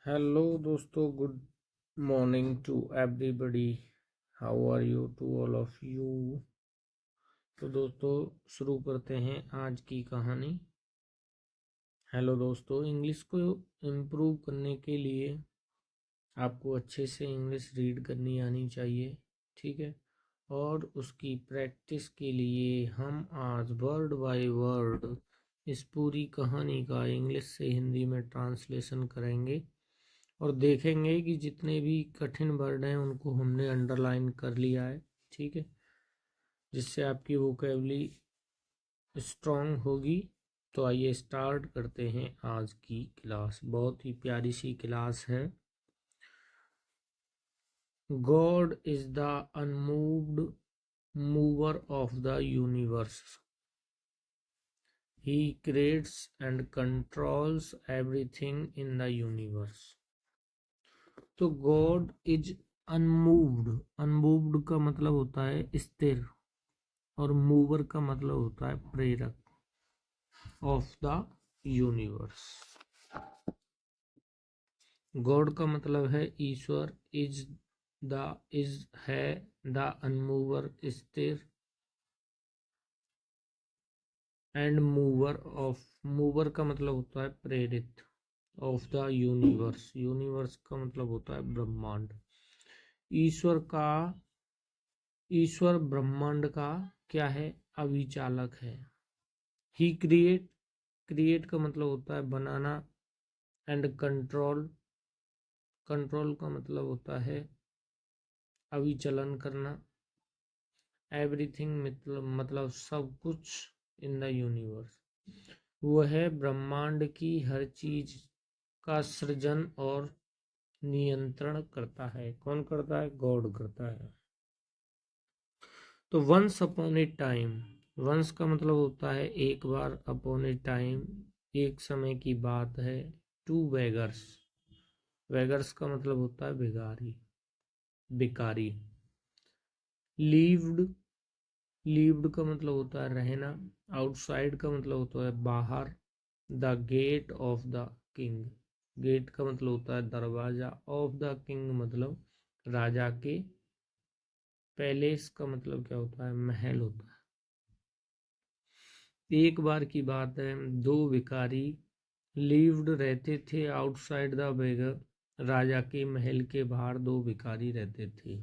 Hello दोस्तों, good morning to everybody. How are you to all of you. तो दोस्तों शुरू करते हैं आज की कहानी। हेलो दोस्तों, इंग्लिश को इम्प्रूव करने के लिए आपको अच्छे से इंग्लिश रीड करनी आनी चाहिए, ठीक है। और उसकी प्रैक्टिस के लिए हम आज वर्ड बाय वर्ड इस पूरी कहानी का इंग्लिश से हिंदी में ट्रांसलेशन करेंगे और देखेंगे कि जितने भी कठिन वर्ड हैं उनको हमने अंडरलाइन कर लिया है, ठीक है, जिससे आपकी वोकेबलरी स्ट्रांग होगी। तो आइए स्टार्ट करते हैं आज की क्लास। बहुत ही प्यारी सी क्लास है। God is the unmoved mover of the universe. He creates and controls everything in the universe. तो गॉड इज अनमूव्ड। अनमूव्ड का मतलब होता है स्थिर, और मूवर का मतलब होता है प्रेरक, ऑफ द यूनिवर्स। गॉड का मतलब है ईश्वर, इज है, द अनमूवर स्थिर, एंड मूवर का मतलब होता है प्रेरित, ऑफ द यूनिवर्स। यूनिवर्स का मतलब होता है ब्रह्मांड। ईश्वर का ईश्वर ब्रह्मांड का क्या है? अभिचालक है। ही क्रिएट का मतलब होता है बनाना, एंड कंट्रोल का मतलब होता है अभिचलन करना। एवरीथिंग मतलब सब कुछ इन द यूनिवर्स। वह ब्रह्मांड की हर चीज का सृजन और नियंत्रण करता है। कौन करता है? गॉड करता है। तो once upon a time, once का मतलब होता है एक बार, अपॉन ए टाइम एक समय की बात है। टू बेगर्स, बेगर्स का मतलब होता है भिखारी। लीव्ड, लीव्ड का मतलब होता है रहना। आउटसाइड का मतलब होता है बाहर। The gate of the king, gate का मतलब होता है दरवाजा। ऑफ द किंग मतलब राजा के। पैलेस का मतलब क्या होता है? महल होता है। एक बार की बात है, दो भिखारी लीव्ड रहते थे आउटसाइड द बेगर। राजा के महल के बाहर दो भिखारी रहते थे।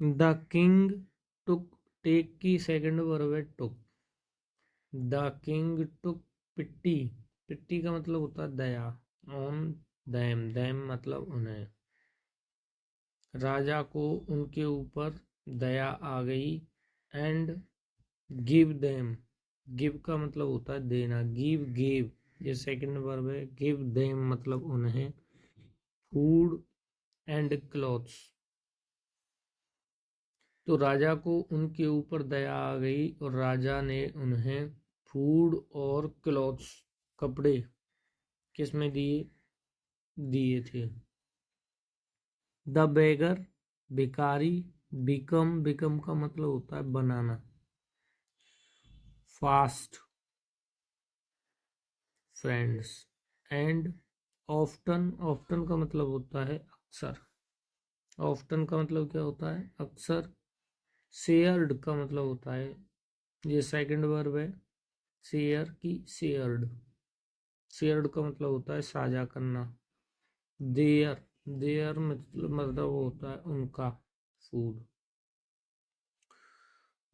द किंग टुक, टेक की सेकंड वर्ब है टुक। द किंग टुक पिट्टी, पिट्टी का मतलब होता है दया। ऑन दैम मतलब उन्हें। राजा को उनके ऊपर दया आ गई। एंड गिव देम, गिव का मतलब होता है देना। गिव ये सेकंड वर्ब है। गिव देम मतलब उन्हें फूड एंड क्लॉथ्स। तो राजा को उनके ऊपर दया आ गई और राजा ने उन्हें फूड और क्लॉथ्स, कपड़े किस में दिए थे। द बेगर, भिखारी। बिकम का मतलब होता है बनाना। Fast friends. एंड ऑफ्टन का मतलब होता है अक्सर। ऑफ्टन का मतलब क्या होता है? अक्सर। शेयर्ड का मतलब होता है, ये सेकंड वर्ब है, शेयर की शेयर्ड। शेयर्ड का मतलब होता है साझा करना। देयर मतलब होता है उनका फूड।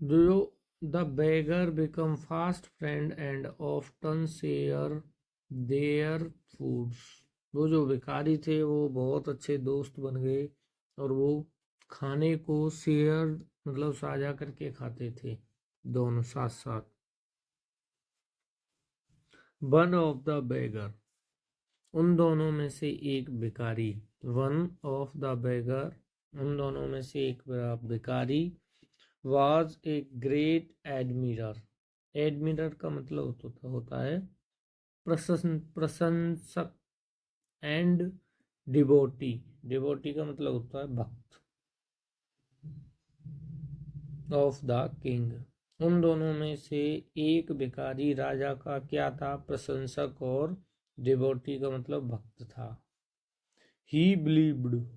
जो the beggar become fast friend and often share their foods. वो जो भिखारी थे वो बहुत अच्छे दोस्त बन गए और वो खाने को शेयर मतलब साझा करके खाते थे, दोनों साथ साथ। वन ऑफ द बेगर, उन दोनों में से एक भिखारी। वन ऑफ द बेगर, उन दोनों में से एक भिखारी। वाज ए ग्रेट एडमिरर, एडमिरर का मतलब होता है प्रशंसक। एंड डिवोटी, डिवोटी का मतलब होता है भक्त। ऑफ द किंग, उन दोनों में से एक भिखारी राजा का क्या था? प्रशंसक और डिवोटी का मतलब भक्त था। ही बिलीव्ड,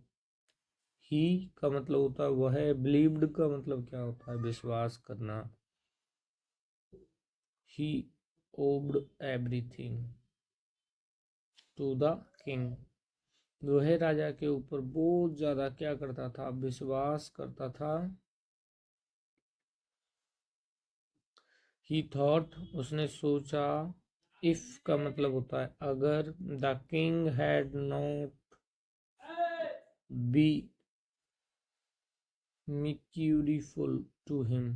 ही का मतलब होता है वह, बिलीव्ड का मतलब क्या होता है, विश्वास करना। ही ओब्ड एवरीथिंग टू द किंग, वह राजा के ऊपर बहुत ज्यादा क्या करता था, विश्वास करता था। ही थॉट, उसने सोचा। इफ का मतलब होता है अगर, the king had not be merciful to him,